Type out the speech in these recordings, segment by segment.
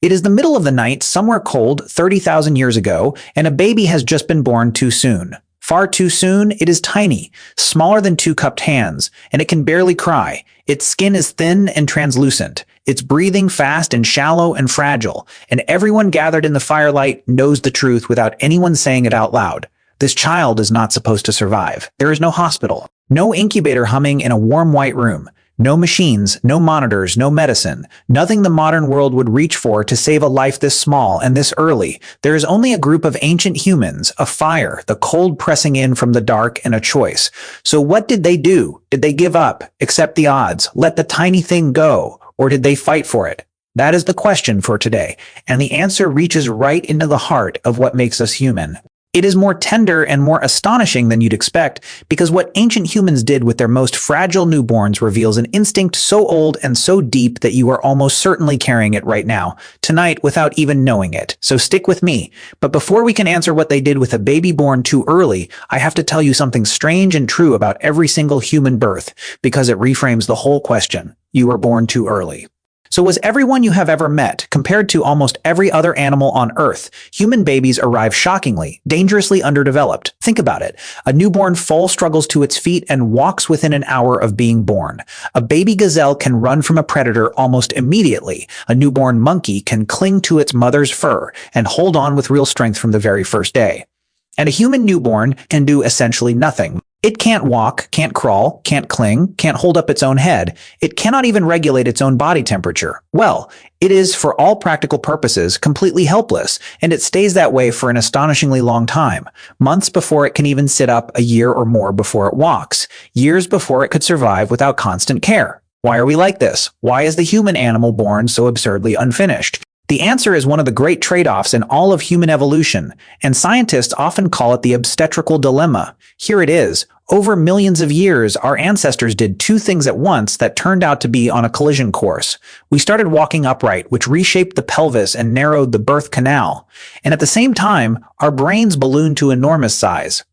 It is the middle of the night, somewhere cold, 30,000 years ago, and a baby has just been born too soon. Far too soon. It is tiny, smaller than two cupped hands, and it can barely cry. Its skin is thin and translucent. It's breathing fast and shallow and fragile, and everyone gathered in the firelight knows the truth without anyone saying it out loud. This child is not supposed to survive. There is no hospital, no incubator humming in a warm white room. No machines, no monitors, no medicine, nothing the modern world would reach for to save a life this small and this early. There is only a group of ancient humans, a fire, the cold pressing in from the dark, and a choice. So what did they do? Did they give up, accept the odds, let the tiny thing go, or did they fight for it? That is the question for today, and the answer reaches right into the heart of what makes us human. It is more tender and more astonishing than you'd expect, because what ancient humans did with their most fragile newborns reveals an instinct so old and so deep that you are almost certainly carrying it right now, tonight, without even knowing it. So stick with me. But before we can answer what they did with a baby born too early, I have to tell you something strange and true about every single human birth, because it reframes the whole question. You were born too early. So was everyone you have ever met, compared to almost every other animal on Earth, human babies arrive shockingly, dangerously underdeveloped. Think about it. A newborn foal struggles to its feet and walks within an hour of being born. A baby gazelle can run from a predator almost immediately. A newborn monkey can cling to its mother's fur and hold on with real strength from the very first day. And a human newborn can do essentially nothing. It can't walk, can't crawl, can't cling, can't hold up its own head. It cannot even regulate its own body temperature. Well, it is, for all practical purposes, completely helpless, and it stays that way for an astonishingly long time. Months before it can even sit up, a year or more before it walks. Years before it could survive without constant care. Why are we like this? Why is the human animal born so absurdly unfinished? The answer is one of the great trade-offs in all of human evolution, and scientists often call it the obstetrical dilemma. Here it is. Over millions of years, our ancestors did two things at once that turned out to be on a collision course. We started walking upright, which reshaped the pelvis and narrowed the birth canal. And at the same time, our brains ballooned to enormous size.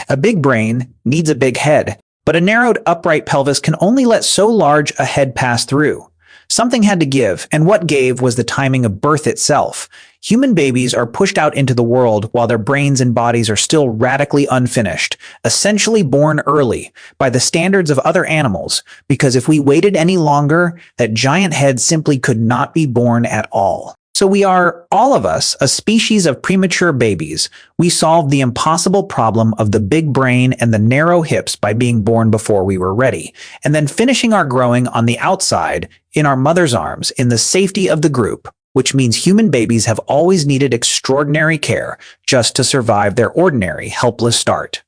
A big brain needs a big head, but a narrowed upright pelvis can only let so large a head pass through. Something had to give, and what gave was the timing of birth itself. Human babies are pushed out into the world while their brains and bodies are still radically unfinished, essentially born early, by the standards of other animals, because if we waited any longer, that giant head simply could not be born at all. So we are, all of us, a species of premature babies. We solved the impossible problem of the big brain and the narrow hips by being born before we were ready, and then finishing our growing on the outside, in our mother's arms, in the safety of the group, which means human babies have always needed extraordinary care just to survive their ordinary, helpless start.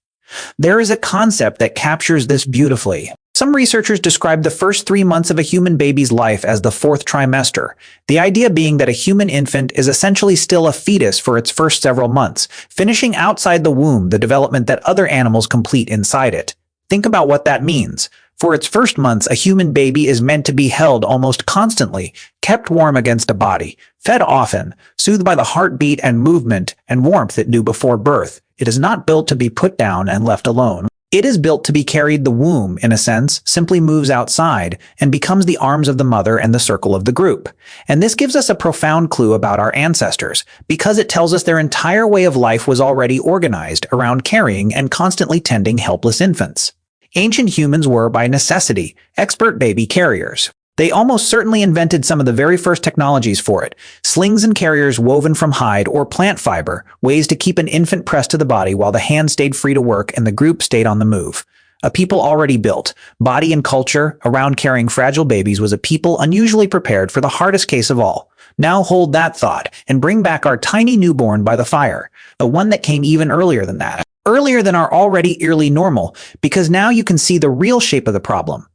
There is a concept that captures this beautifully. Some researchers describe the first 3 months of a human baby's life as the fourth trimester, the idea being that a human infant is essentially still a fetus for its first several months, finishing outside the womb the development that other animals complete inside it. Think about what that means. For its first months, a human baby is meant to be held almost constantly, kept warm against a body, fed often, soothed by the heartbeat and movement and warmth it knew before birth. It is not built to be put down and left alone. It is built to be carried. The womb, in a sense, simply moves outside and becomes the arms of the mother and the circle of the group. And this gives us a profound clue about our ancestors, because it tells us their entire way of life was already organized around carrying and constantly tending helpless infants. Ancient humans were, by necessity, expert baby carriers. They almost certainly invented some of the very first technologies for it, slings and carriers woven from hide or plant fiber, ways to keep an infant pressed to the body while the hand stayed free to work and the group stayed on the move. A people already built, body and culture, around carrying fragile babies was a people unusually prepared for the hardest case of all. Now hold that thought and bring back our tiny newborn by the fire, the one that came even earlier than that. Earlier than our already eerily normal, because now you can see the real shape of the problem.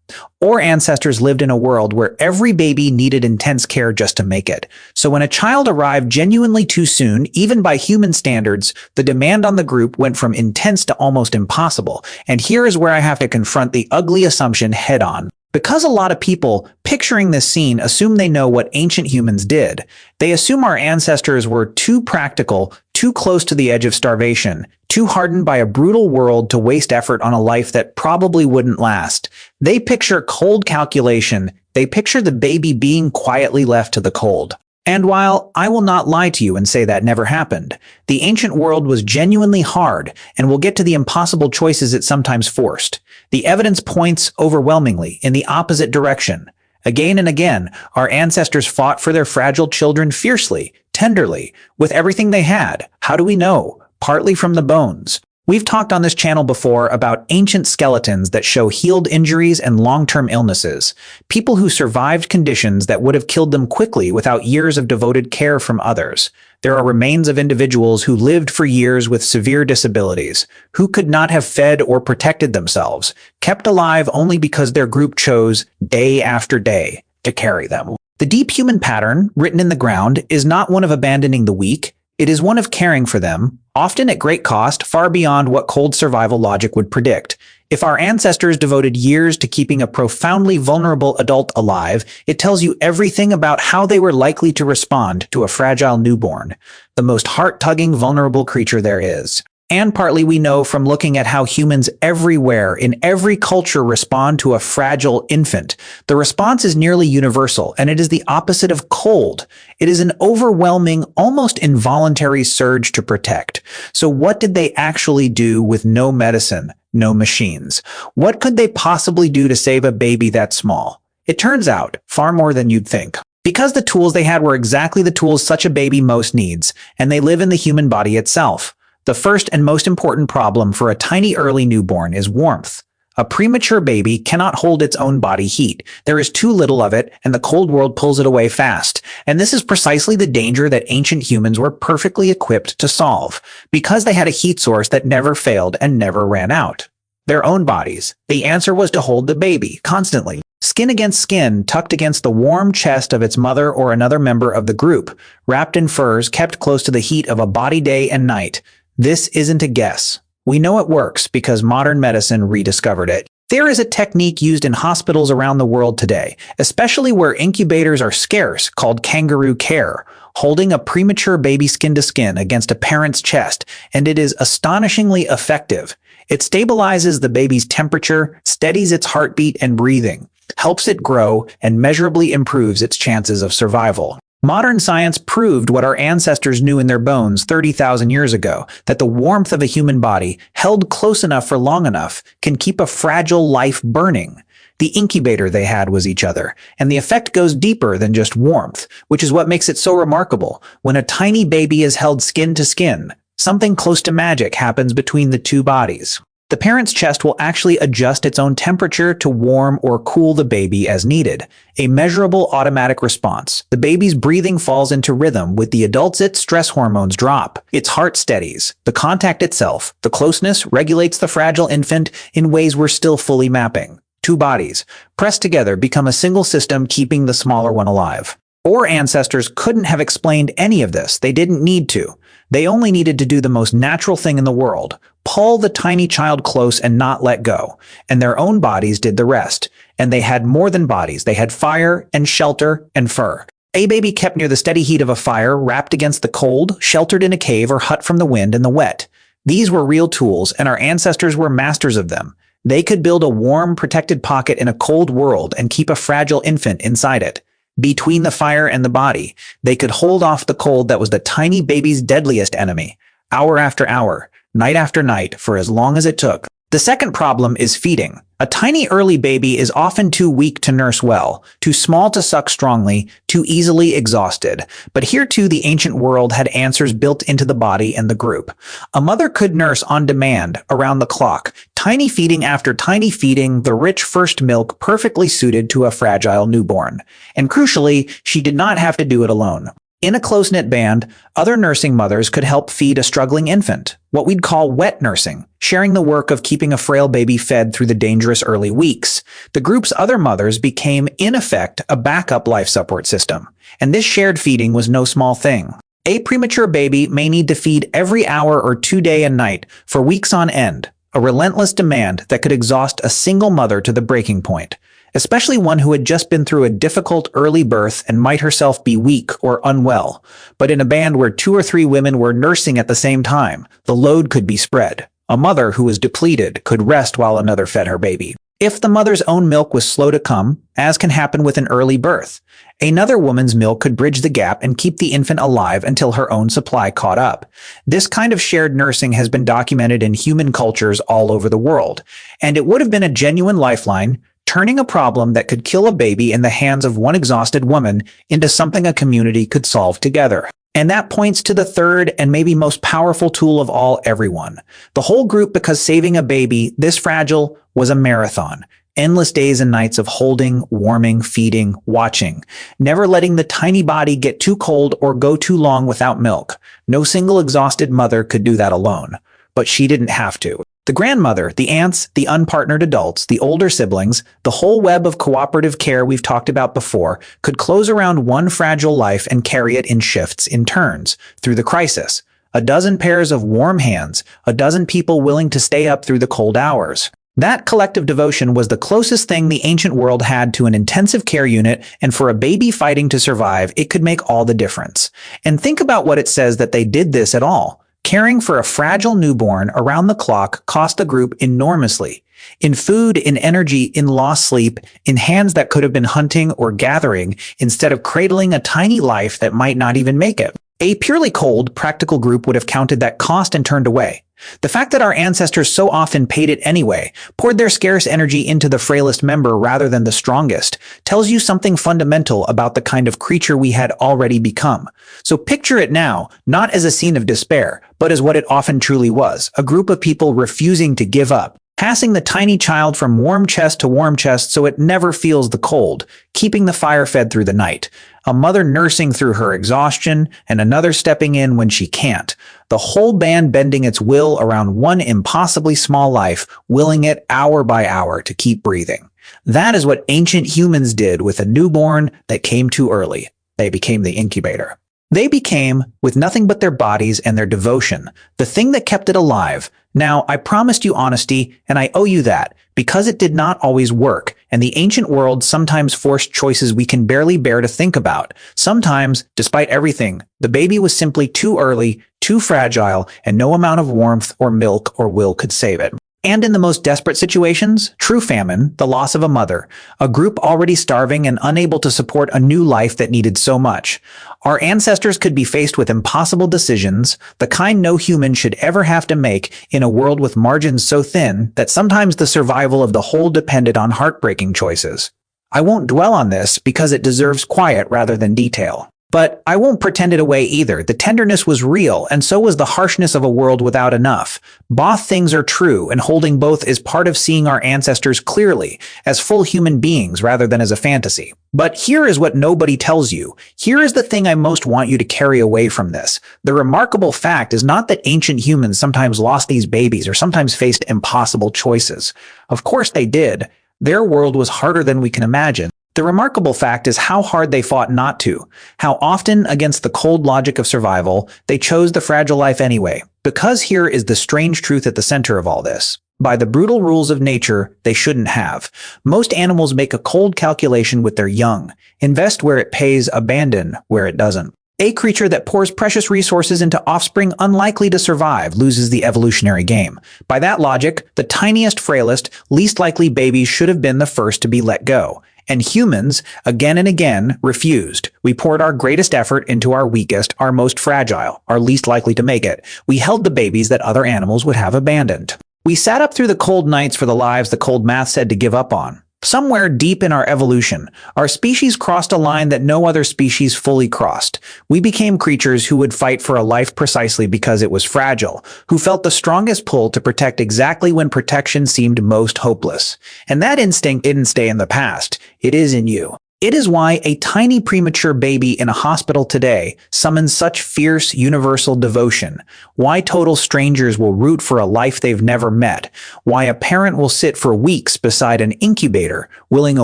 Our ancestors lived in a world where every baby needed intense care just to make it. So when a child arrived genuinely too soon, even by human standards, the demand on the group went from intense to almost impossible. And here is where I have to confront the ugly assumption head on. Because a lot of people, picturing this scene, assume they know what ancient humans did. They assume our ancestors were too practical, too close to the edge of starvation, too hardened by a brutal world to waste effort on a life that probably wouldn't last. They picture cold calculation. They picture the baby being quietly left to the cold. And while I will not lie to you and say that never happened, the ancient world was genuinely hard, and we'll get to the impossible choices it sometimes forced. The evidence points overwhelmingly in the opposite direction. Again and again, our ancestors fought for their fragile children fiercely, tenderly, with everything they had. How do we know? Partly from the bones. We've talked on this channel before about ancient skeletons that show healed injuries and long-term illnesses, people who survived conditions that would have killed them quickly without years of devoted care from others. There are remains of individuals who lived for years with severe disabilities, who could not have fed or protected themselves, kept alive only because their group chose, day after day, to carry them. The deep human pattern, written in the ground, is not one of abandoning the weak. It is one of caring for them, often at great cost, far beyond what cold survival logic would predict. If our ancestors devoted years to keeping a profoundly vulnerable adult alive, it tells you everything about how they were likely to respond to a fragile newborn, the most heart-tugging, vulnerable creature there is. And partly we know from looking at how humans everywhere, in every culture, respond to a fragile infant. The response is nearly universal, and it is the opposite of cold. It is an overwhelming, almost involuntary surge to protect. So what did they actually do with no medicine, no machines? What could they possibly do to save a baby that small? It turns out, far more than you'd think. Because the tools they had were exactly the tools such a baby most needs, and they live in the human body itself. The first and most important problem for a tiny early newborn is warmth. A premature baby cannot hold its own body heat. There is too little of it, and the cold world pulls it away fast. And this is precisely the danger that ancient humans were perfectly equipped to solve, because they had a heat source that never failed and never ran out. Their own bodies. The answer was to hold the baby, constantly. Skin against skin, tucked against the warm chest of its mother or another member of the group, wrapped in furs, kept close to the heat of a body day and night. This isn't a guess. We know it works because modern medicine rediscovered it. There is a technique used in hospitals around the world today, especially where incubators are scarce, called kangaroo care, holding a premature baby skin to skin against a parent's chest, and it is astonishingly effective. It stabilizes the baby's temperature, steadies its heartbeat and breathing, helps it grow, and measurably improves its chances of survival. Modern science proved what our ancestors knew in their bones 30,000 years ago, that the warmth of a human body, held close enough for long enough, can keep a fragile life burning. The incubator they had was each other, and the effect goes deeper than just warmth, which is what makes it so remarkable. When a tiny baby is held skin to skin, something close to magic happens between the two bodies. The parent's chest will actually adjust its own temperature to warm or cool the baby as needed. A measurable automatic response. The baby's breathing falls into rhythm with the adult's stress hormones drop. Its heart steadies. The contact itself, the closeness, regulates the fragile infant in ways we're still fully mapping. Two bodies, pressed together, become a single system, keeping the smaller one alive. Our ancestors couldn't have explained any of this. They didn't need to. They only needed to do the most natural thing in the world, pull the tiny child close and not let go, and their own bodies did the rest. And they had more than bodies. They had fire and shelter and fur. A baby kept near the steady heat of a fire, wrapped against the cold, sheltered in a cave or hut from the wind and the wet. These were real tools, and our ancestors were masters of them. They could build a warm, protected pocket in a cold world and keep a fragile infant inside it. Between the fire and the body, they could hold off the cold that was the tiny baby's deadliest enemy, hour after hour, night after night, for as long as it took. The second problem is feeding. A tiny early baby is often too weak to nurse well, too small to suck strongly, too easily exhausted. But here too the ancient world had answers built into the body and the group. A mother could nurse on demand, around the clock, tiny feeding after tiny feeding, the rich first milk perfectly suited to a fragile newborn. And crucially, she did not have to do it alone. In a close-knit band, other nursing mothers could help feed a struggling infant, what we'd call wet nursing, sharing the work of keeping a frail baby fed through the dangerous early weeks. The group's other mothers became, in effect, a backup life support system, and this shared feeding was no small thing. A premature baby may need to feed every hour or 2 day and night for weeks on end, a relentless demand that could exhaust a single mother to the breaking point, especially one who had just been through a difficult early birth and might herself be weak or unwell. But in a band where 2 or 3 women were nursing at the same time, the load could be spread. A mother who was depleted could rest while another fed her baby. If the mother's own milk was slow to come, as can happen with an early birth, another woman's milk could bridge the gap and keep the infant alive until her own supply caught up. This kind of shared nursing has been documented in human cultures all over the world, and it would have been a genuine lifeline, turning a problem that could kill a baby in the hands of one exhausted woman into something a community could solve together. And that points to the third and maybe most powerful tool of all, everyone. The whole group, because saving a baby this fragile was a marathon. Endless days and nights of holding, warming, feeding, watching, never letting the tiny body get too cold or go too long without milk. No single exhausted mother could do that alone. But she didn't have to. The grandmother, the aunts, the unpartnered adults, the older siblings, the whole web of cooperative care we've talked about before could close around one fragile life and carry it in shifts, in turns, through the crisis. A dozen pairs of warm hands, a dozen people willing to stay up through the cold hours. That collective devotion was the closest thing the ancient world had to an intensive care unit, and for a baby fighting to survive, it could make all the difference. And think about what it says that they did this at all. Caring for a fragile newborn around the clock cost the group enormously. In food, in energy, in lost sleep, in hands that could have been hunting or gathering instead of cradling a tiny life that might not even make it. A purely cold, practical group would have counted that cost and turned away. The fact that our ancestors so often paid it anyway, poured their scarce energy into the frailest member rather than the strongest, tells you something fundamental about the kind of creature we had already become. So picture it now, not as a scene of despair, but as what it often truly was, a group of people refusing to give up, passing the tiny child from warm chest to warm chest so it never feels the cold, keeping the fire fed through the night. A mother nursing through her exhaustion, and another stepping in when she can't. The whole band bending its will around one impossibly small life, willing it hour by hour to keep breathing. That is what ancient humans did with a newborn that came too early. They became the incubator. They became, with nothing but their bodies and their devotion, the thing that kept it alive. Now, I promised you honesty, and I owe you that, because it did not always work, and the ancient world sometimes forced choices we can barely bear to think about. Sometimes, despite everything, the baby was simply too early, too fragile, and no amount of warmth or milk or will could save it. And in the most desperate situations, true famine, the loss of a mother, a group already starving and unable to support a new life that needed so much. Our ancestors could be faced with impossible decisions, the kind no human should ever have to make in a world with margins so thin that sometimes the survival of the whole depended on heartbreaking choices. I won't dwell on this because it deserves quiet rather than detail. But I won't pretend it away either. The tenderness was real, and so was the harshness of a world without enough. Both things are true, and holding both is part of seeing our ancestors clearly, as full human beings rather than as a fantasy. But here is what nobody tells you. Here is the thing I most want you to carry away from this. The remarkable fact is not that ancient humans sometimes lost these babies or sometimes faced impossible choices. Of course they did. Their world was harder than we can imagine. The remarkable fact is how hard they fought not to, how often, against the cold logic of survival, they chose the fragile life anyway. Because here is the strange truth at the center of all this. By the brutal rules of nature, they shouldn't have. Most animals make a cold calculation with their young, invest where it pays, abandon where it doesn't. A creature that pours precious resources into offspring unlikely to survive loses the evolutionary game. By that logic, the tiniest, frailest, least likely babies should have been the first to be let go. And humans, again and again, refused. We poured our greatest effort into our weakest, our most fragile, our least likely to make it. We held the babies that other animals would have abandoned. We sat up through the cold nights for the lives the cold math said to give up on. Somewhere deep in our evolution, our species crossed a line that no other species fully crossed. We became creatures who would fight for a life precisely because it was fragile, who felt the strongest pull to protect exactly when protection seemed most hopeless. And that instinct didn't stay in the past. It is in you. It is why a tiny premature baby in a hospital today summons such fierce, universal devotion, why total strangers will root for a life they've never met, why a parent will sit for weeks beside an incubator, willing a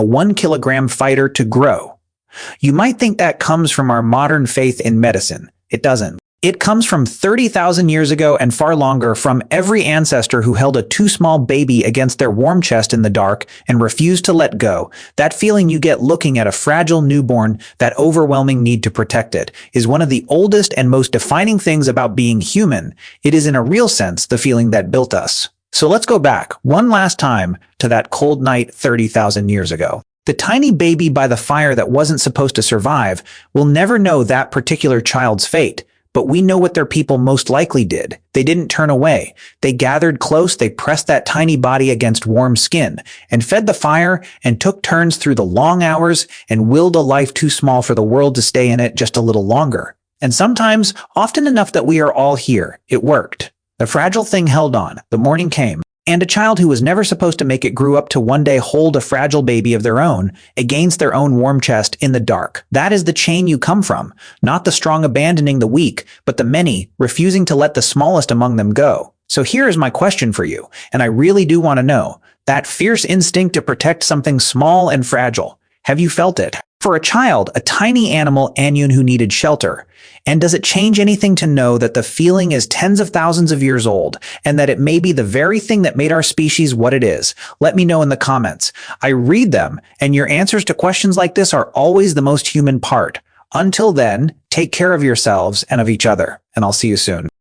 1-kilogram fighter to grow. You might think that comes from our modern faith in medicine. It doesn't. It comes from 30,000 years ago and far longer, from every ancestor who held a too small baby against their warm chest in the dark and refused to let go. That feeling you get looking at a fragile newborn, that overwhelming need to protect it, is one of the oldest and most defining things about being human. It is in a real sense the feeling that built us. So let's go back one last time to that cold night 30,000 years ago. The tiny baby by the fire that wasn't supposed to survive will never know that particular child's fate, but we know what their people most likely did. They didn't turn away. They gathered close, they pressed that tiny body against warm skin, and fed the fire, and took turns through the long hours, and willed a life too small for the world to stay in it just a little longer. And sometimes, often enough that we are all here, it worked. The fragile thing held on. The morning came. And a child who was never supposed to make it grew up to one day hold a fragile baby of their own against their own warm chest in the dark. That is the chain you come from, not the strong abandoning the weak, but the many refusing to let the smallest among them go. So here is my question for you, and I really do want to know, that fierce instinct to protect something small and fragile, have you felt it? For a child, a tiny animal Anyun who needed shelter. And does it change anything to know that the feeling is tens of thousands of years old, and that it may be the very thing that made our species what it is? Let me know in the comments. I read them, and your answers to questions like this are always the most human part. Until then, take care of yourselves and of each other, and I'll see you soon.